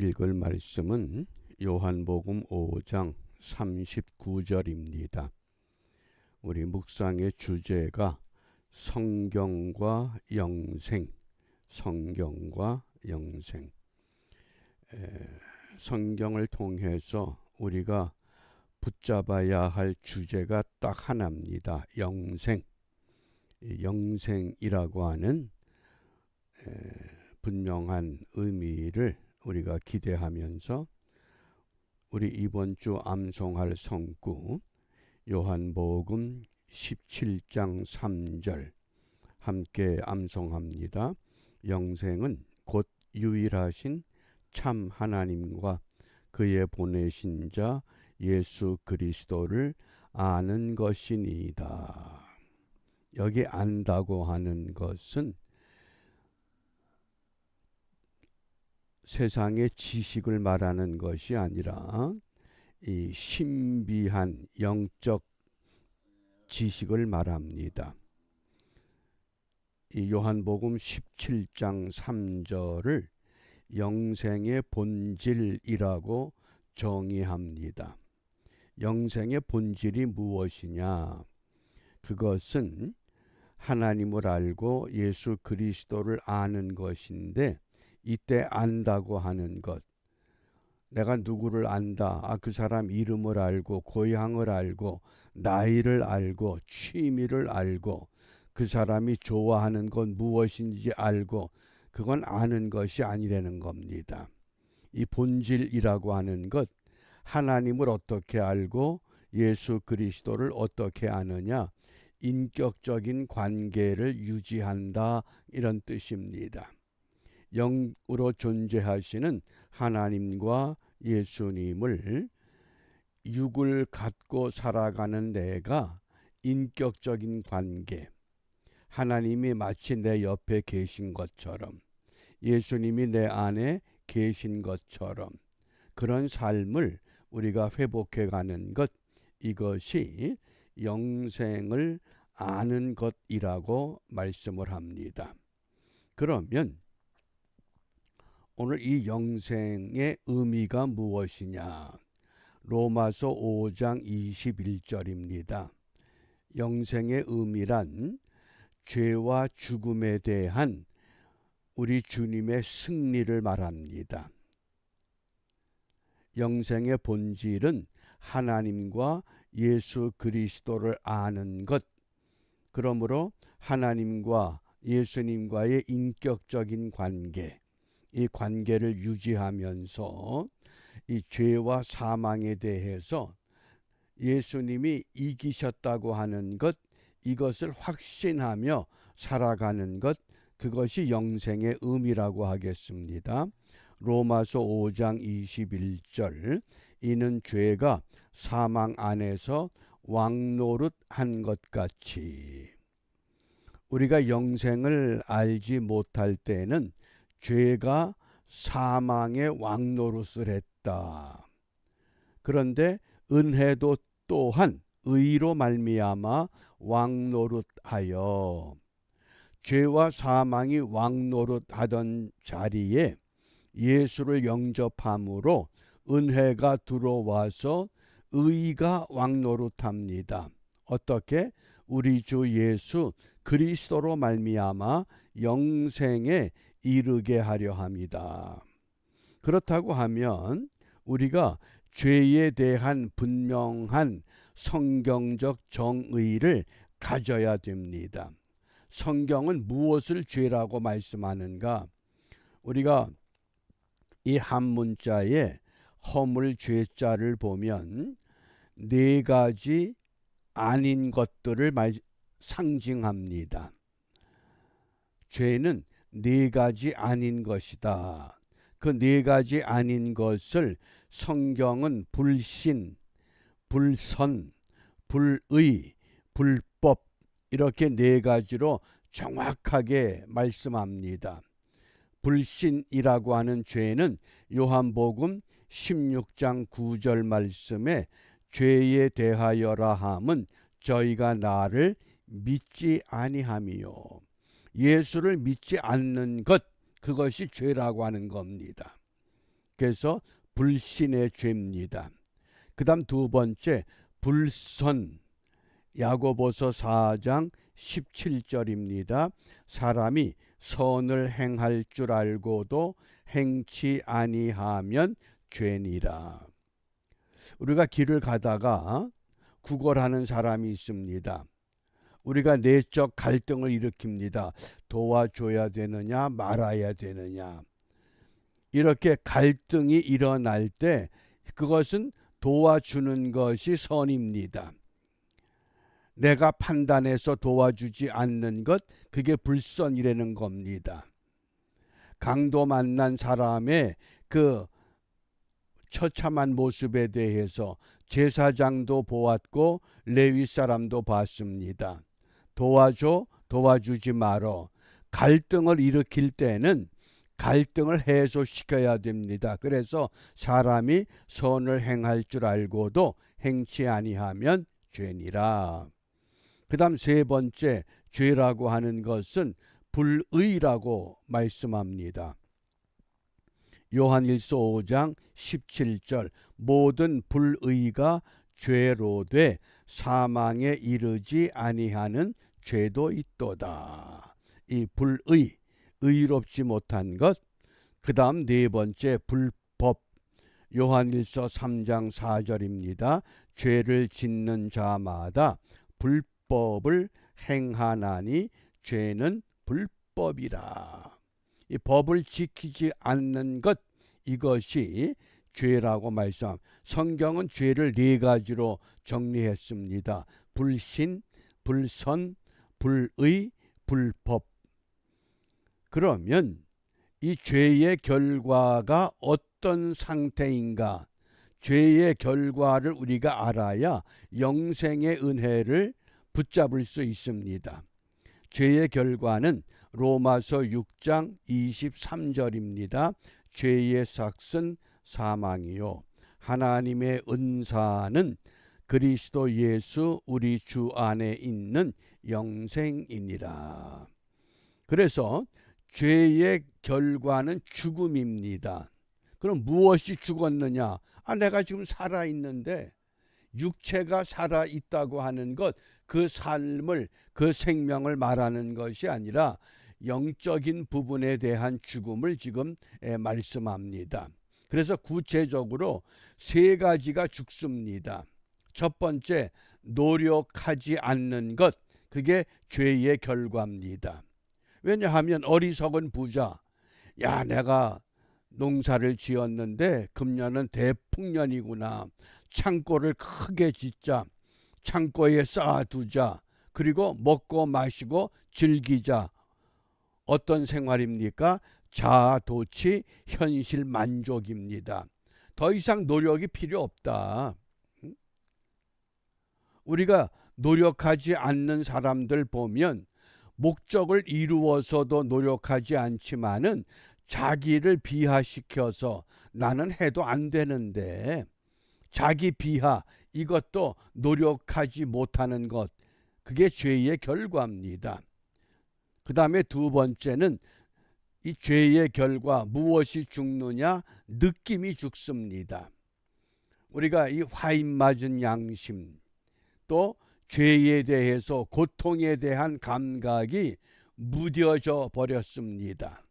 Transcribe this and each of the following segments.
읽을 말씀은 요한복음 5장 39절입니다. 우리 묵상의 주제가 성경과 영생, 성경과 영생. 성경을 통해서 우리가 붙잡아야 할 주제가 딱 하나입니다. 영생. 영생이라고 하는 분명한 의미를 우리가 기대하면서 우리 이번 주 암송할 성구 요한복음 17장 3절 함께 암송합니다. 영생은 곧 유일하신 참 하나님과 그의 보내신 자 예수 그리스도를 아는 것이니이다. 여기 안다고 하는 것은 세상의 지식을 말하는 것이 아니라 이 신비한 영적 지식을 말합니다. 이 요한복음 17장 3절을 영생의 본질이라고 정의합니다. 영생의 본질이 무엇이냐? 그것은 하나님을 알고 예수 그리스도를 아는 것인데, 이때 안다고 하는 것, 내가 누구를 안다, 그 사람 이름을 알고 고향을 알고 나이를 알고 취미를 알고 그 사람이 좋아하는 건 무엇인지 알고, 그건 아는 것이 아니라는 겁니다. 이 본질이라고 하는 것, 하나님을 어떻게 알고 예수 그리스도를 어떻게 아느냐, 인격적인 관계를 유지한다, 이런 뜻입니다. 영으로 존재하시는 하나님과 예수님을 육을 갖고 살아가는 내가 인격적인 관계, 하나님이 마치 내 옆에 계신 것처럼, 예수님이 내 안에 계신 것처럼 그런 삶을 우리가 회복해가는 것, 이것이 영생을 아는 것이라고 말씀을 합니다. 그러면 오늘 이 영생의 의미가 무엇이냐? 로마서 5장 21절입니다. 영생의 의미란 죄와 죽음에 대한 우리 주님의 승리를 말합니다. 영생의 본질은 하나님과 예수 그리스도를 아는 것. 그러므로 하나님과 예수님과의 인격적인 관계, 이 관계를 유지하면서 이 죄와 사망에 대해서 예수님이 이기셨다고 하는 것, 이것을 확신하며 살아가는 것, 그것이 영생의 의미라고 하겠습니다. 로마서 5장 21절, 이는 죄가 사망 안에서 왕노릇한 것 같이. 우리가 영생을 알지 못할 때는 죄가 사망의 왕노릇을 했다. 그런데 은혜도 또한 의로 말미암아 왕노릇하여, 죄와 사망이 왕노릇하던 자리에 예수를 영접함으로 은혜가 들어와서 의가 왕노릇합니다. 어떻게? 우리 주 예수 그리스도로 말미암아 영생에 이르게 하려 합니다. 그렇다고 하면 우리가 죄에 대한 분명한 성경적 정의를 가져야 됩니다. 성경은 무엇을 죄라고 말씀하는가? 우리가 이 한문자에 허물 죄자를 보면 네 가지 아닌 것들을 상징합니다. 죄는 네 가지 아닌 것이다. 그 네 가지 아닌 것을 성경은 불신, 불선, 불의, 불법, 이렇게 네 가지로 정확하게 말씀합니다. 불신이라고 하는 죄는 요한복음 16장 9절 말씀에 죄에 대하여라 함은 저희가 나를 믿지 아니함이요. 예수를 믿지 않는 것, 그것이 죄라고 하는 겁니다. 계속해서 불신의 죄입니다. 그 다음 두 번째 불선, 야고보서 4장 17절입니다. 사람이 선을 행할 줄 알고도 행치 아니하면 죄니라. 우리가 길을 가다가 구걸하는 사람이 있습니다. 우리가 내적 갈등을 일으킵니다. 도와줘야 되느냐 말아야 되느냐. 이렇게 갈등이 일어날 때 그것은 도와주는 것이 선입니다. 내가 판단해서 도와주지 않는 것, 그게 불선이라는 겁니다. 강도 만난 사람의 그 처참한 모습에 대해서 제사장도 보았고 레위 사람도 봤습니다. 도와줘, 도와주지 말어. 갈등을 일으킬 때는 갈등을 해소시켜야 됩니다. 그래서 사람이 선을 행할 줄 알고도 행치 아니하면 죄니라. 그 다음 세 번째 죄라고 하는 것은 불의라고 말씀합니다. 요한일서 5장 17절 모든 불의가 죄로 돼 사망에 이르지 아니하는 죄도 있도다. 이 불의, 의롭지 못한 것. 그 다음 네 번째 불법, 요한일서 3장 4절입니다. 죄를 짓는 자마다 불법을 행하나니 죄는 불법이라. 이 법을 지키지 않는 것, 이것이 죄라고 말씀합니다. 성경은 죄를 네 가지로 정리했습니다. 불신, 불선, 불의, 불법. 그러면 이 죄의 결과가 어떤 상태인가? 죄의 결과를 우리가 알아야 영생의 은혜를 붙잡을 수 있습니다. 죄의 결과는 로마서 6장 23절입니다. 죄의 삭은 사망이요 하나님의 은사는 그리스도 예수 우리 주 안에 있는 영생이니라. 그래서 죄의 결과는 죽음입니다. 그럼 무엇이 죽었느냐? 내가 지금 살아있는데 육체가 살아있다고 하는 것, 그 삶을, 그 생명을 말하는 것이 아니라 영적인 부분에 대한 죽음을 지금 말씀합니다. 그래서 구체적으로 세 가지가 죽습니다. 첫 번째, 노력하지 않는 것, 그게 죄의 결과입니다. 왜냐하면 어리석은 부자, 야 내가 농사를 지었는데 금년은 대풍년이구나. 창고를 크게 짓자. 창고에 쌓아두자. 그리고 먹고 마시고 즐기자. 어떤 생활입니까? 자아도취, 현실 만족입니다. 더 이상 노력이 필요 없다. 우리가 노력하지 않는 사람들 보면 목적을 이루어서도 노력하지 않지만은 자기를 비하시켜서 나는 해도 안 되는데, 자기 비하, 이것도 노력하지 못하는 것, 그게 죄의 결과입니다. 그 다음에 두 번째는 이 죄의 결과, 무엇이 죽느냐? 느낌이 죽습니다. 우리가 이 화인 맞은 양심, 또 죄에 대해서 고통에 대한 감각이 무뎌져 버렸습니다.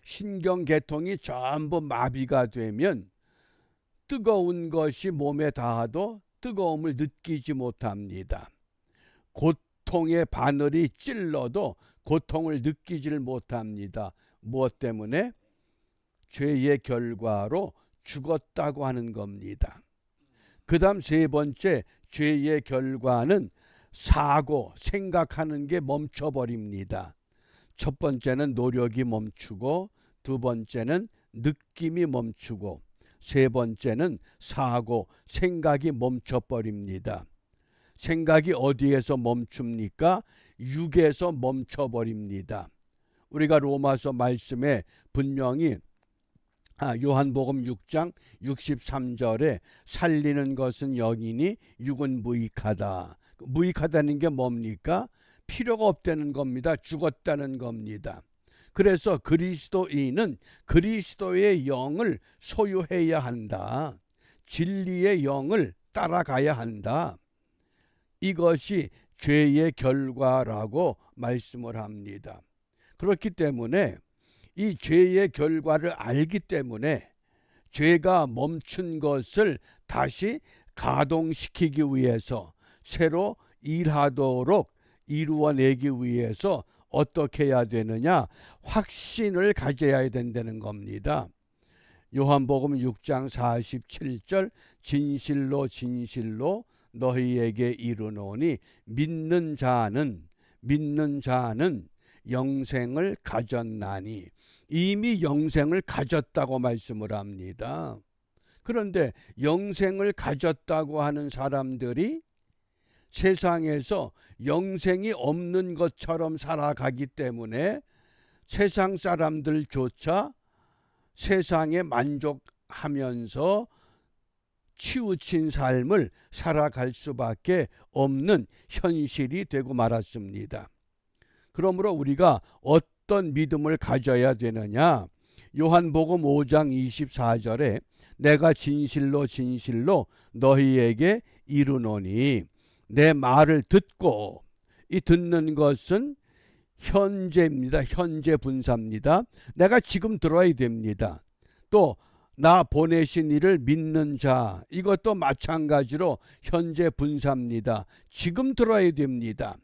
신경계통이 전부 마비가 되면 뜨거운 것이 몸에 닿아도 뜨거움을 느끼지 못합니다. 고통의 바늘이 찔러도 고통을 느끼지를 못합니다. 무엇 때문에? 죄의 결과로 죽었다고 하는 겁니다. 그 다음 세 번째 죄의 결과는 사고, 생각하는 게 멈춰버립니다. 첫 번째는 노력이 멈추고, 두 번째는 느낌이 멈추고, 세 번째는 사고, 생각이 멈춰버립니다. 생각이 어디에서 멈춥니까? 육에서 멈춰버립니다. 우리가 로마서 말씀에 분명히 요한복음 6장 63절에 살리는 것은 영이니 육은 무익하다. 무익하다는 게 뭡니까? 필요가 없다는 겁니다. 죽었다는 겁니다. 그래서 그리스도인은 그리스도의 영을 소유해야 한다. 진리의 영을 따라가야 한다. 이것이 죄의 결과라고 말씀을 합니다. 그렇기 때문에 이 죄의 결과를 알기 때문에 죄가 멈춘 것을 다시 가동시키기 위해서 새로 일하도록 이루어내기 위해서 어떻게 해야 되느냐? 확신을 가져야 된다는 겁니다. 요한복음 6장 47절 진실로 진실로 너희에게 이르노니 믿는 자는 영생을 가졌나니, 이미 영생을 가졌다고 말씀을 합니다. 그런데 영생을 가졌다고 하는 사람들이 세상에서 영생이 없는 것처럼 살아가기 때문에 세상 사람들조차 세상에 만족하면서 치우친 삶을 살아갈 수밖에 없는 현실이 되고 말았습니다. 그러므로 우리가 어떤 믿음을 가져야 되느냐? 요한복음 5장 24절에 내가 진실로 진실로 너희에게 이르노니, 내 말을 듣고, 이 듣는 것은 현재입니다. 현재 분사입니다. 내가 지금 들어야 됩니다. 또 나 보내신 이를 믿는 자, 이것도 마찬가지로 현재 분사입니다. 지금 들어야 됩니다.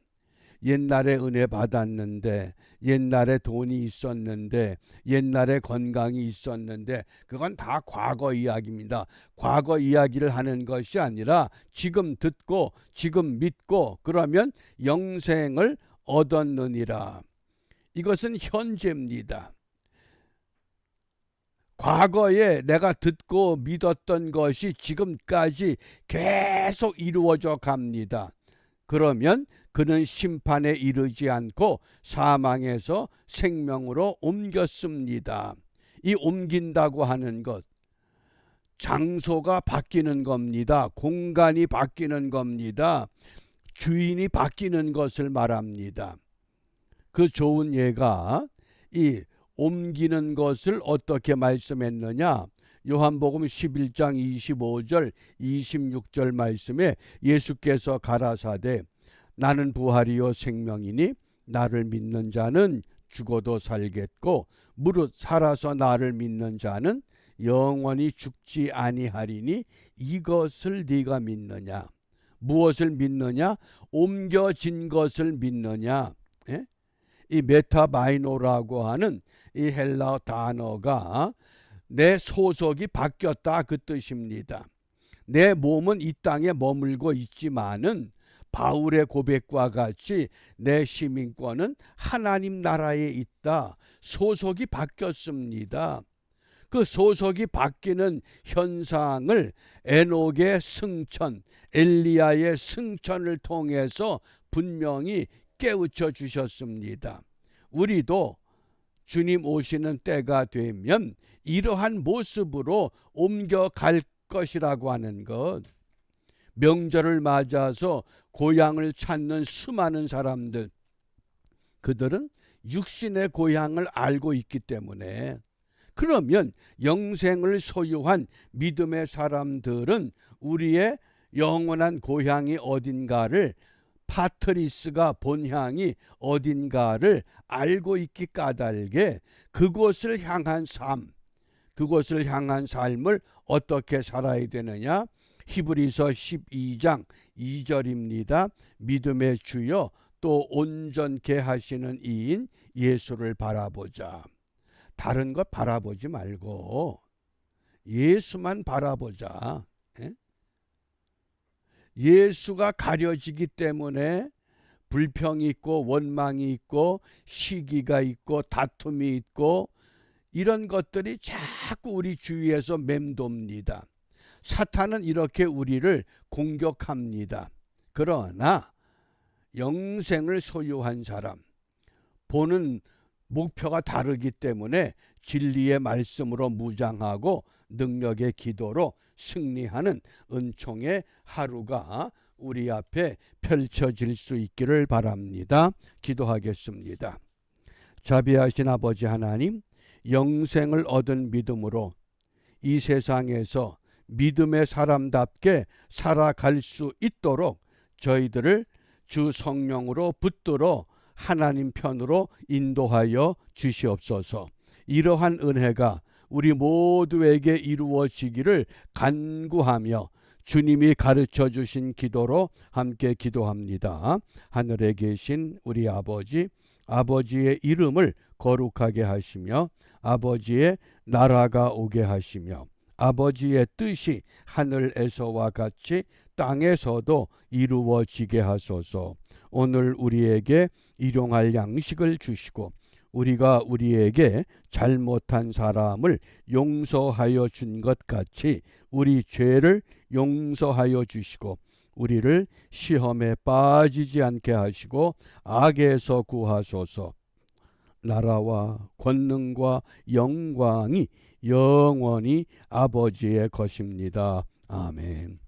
옛날에 은혜 받았는데, 옛날에 돈이 있었는데, 옛날에 건강이 있었는데, 그건 다 과거 이야기입니다. 과거 이야기를 하는 것이 아니라 지금 듣고 지금 믿고 그러면 영생을 얻었느니라. 이것은 현재입니다. 과거에 내가 듣고 믿었던 것이 지금까지 계속 이루어져 갑니다. 그러면 그는 심판에 이르지 않고 사망에서 생명으로 옮겼습니다. 이 옮긴다고 하는 것, 장소가 바뀌는 겁니다. 공간이 바뀌는 겁니다. 주인이 바뀌는 것을 말합니다. 그 좋은 예가 이 옮기는 것을 어떻게 말씀했느냐? 요한복음 11장 25절 26절 말씀에 예수께서 가라사대 나는 부활이요 생명이니 나를 믿는 자는 죽어도 살겠고 무릇 살아서 나를 믿는 자는 영원히 죽지 아니하리니 이것을 네가 믿느냐? 무엇을 믿느냐? 옮겨진 것을 믿느냐? 예? 이 메타바이노라고 하는 이 헬라어 단어가 내 소속이 바뀌었다 그 뜻입니다. 내 몸은 이 땅에 머물고 있지만은 바울의 고백과 같이 내 시민권은 하나님 나라에 있다. 소속이 바뀌었습니다. 그 소속이 바뀌는 현상을 에녹의 승천, 엘리야의 승천을 통해서 분명히 깨우쳐 주셨습니다. 우리도 주님 오시는 때가 되면 이러한 모습으로 옮겨갈 것이라고 하는 것. 명절을 맞아서 고향을 찾는 수많은 사람들, 그들은 육신의 고향을 알고 있기 때문에, 그러면 영생을 소유한 믿음의 사람들은 우리의 영원한 고향이 어딘가를, 파트리스가 본향이 어딘가를 알고 있기 까닭에 그곳을 향한 삶을 어떻게 살아야 되느냐? 히브리서 12장 2절입니다. 믿음의 주여 또 온전케 하시는 이인 예수를 바라보자. 다른 것 바라보지 말고 예수만 바라보자. 예수가 가려지기 때문에 불평이 있고 원망이 있고 시기가 있고 다툼이 있고 이런 것들이 자꾸 우리 주위에서 맴돕니다. 사탄은 이렇게 우리를 공격합니다. 그러나 영생을 소유한 사람, 보는 목표가 다르기 때문에 진리의 말씀으로 무장하고 능력의 기도로 승리하는 은총의 하루가 우리 앞에 펼쳐질 수 있기를 바랍니다. 기도하겠습니다. 자비하신 아버지 하나님, 영생을 얻은 믿음으로 이 세상에서 믿음의 사람답게 살아갈 수 있도록 저희들을 주 성령으로 붙들어 하나님 편으로 인도하여 주시옵소서. 이러한 은혜가 우리 모두에게 이루어지기를 간구하며 주님이 가르쳐 주신 기도로 함께 기도합니다. 하늘에 계신 우리 아버지, 아버지의 이름을 거룩하게 하시며 아버지의 나라가 오게 하시며 아버지의 뜻이 하늘에서와 같이 땅에서도 이루어지게 하소서. 오늘 우리에게 일용할 양식을 주시고 우리가 우리에게 잘못한 사람을 용서하여 준 것 같이 우리 죄를 용서하여 주시고 우리를 시험에 빠지지 않게 하시고 악에서 구하소서. 나라와 권능과 영광이 영원히 아버지의 것입니다. 아멘.